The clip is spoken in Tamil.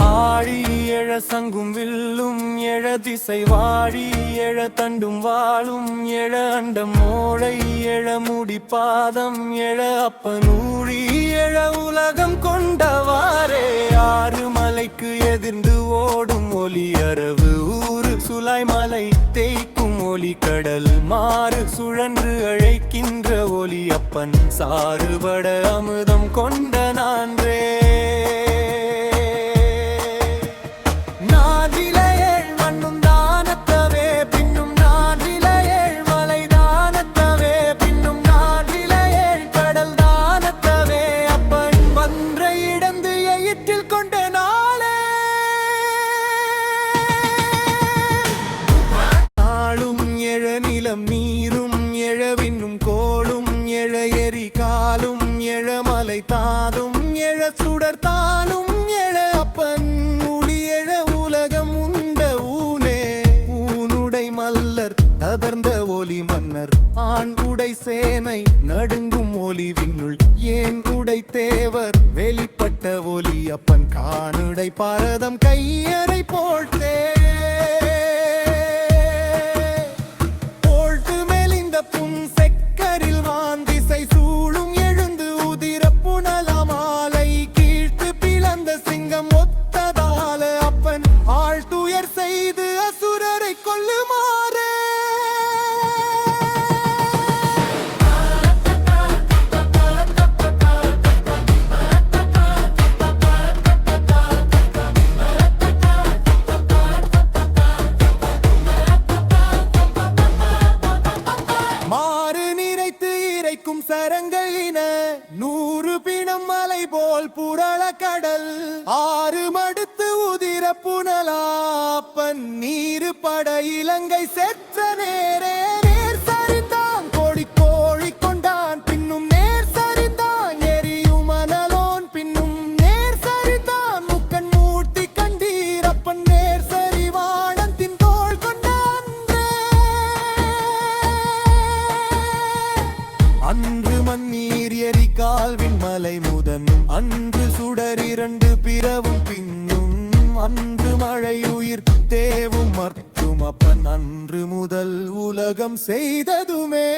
ஆழி எழ சங்கும் வில்லும் எழ திசை வாழி எழ தண்டும் வாழும் எழ அண்டம் மோளை எழ முடி பாதம் எழ அப்பனூழி எழ உலகம் கொண்டவாறே ஆறு மலைக்கு எதிர்ந்து ஓடும் ஒலி அரவு ஊறு சுலாய் மலை தேய்க்கும் ஒலி கடல் மாறு சுழன்று அழைக்கின்ற ஒலி அப்பன் சாறுபட அமுதம் கொண்ட நான்றே நீரும் எழவின்னும் கோளும் எழ எரி காலும் எழ மலை தாதும் எழ சுடர் தானும் எழ அப்பன் ஒளி எழ உலகம் உண்ட ஊனே ஊனுடை மல்லர் தகர்ந்த ஒலி மன்னர் ஆண் உடை சேனை நடுங்கும் ஒலி விண்ணுள் ஏன் உடை தேவர் வெளிப்பட்ட ஒலி அப்பன் காணுடை பாரதம் கையறை போட்டே சரங்களின 100 பிணம் மலை போல் புரள கடல் 6 மடுத்து உதிர புனலாப்பன் நீரு பட இலங்கை செற்ற நேரே நேர் சரிந்தான் கோடி கோழி கொண்டான் பின்னும் நேர் சரிந்தான் எரியும் மணலோன் பின்னும் நேர் சரிந்தான் முக்கன் மூர்த்தி கண்டீரப்பன் நேர் சரிவாணன் தின் தோள் கொண்டான் அன்று மண்ணீர் எரி கால்வின் மலை முதன்னும் அன்று சுடர் 2 பிறவும் பின்னும் அன்று மழை உயிர் தேவும் மர்த்தும் அப்பன் அன்று முதல் உலகம் செய்ததுமே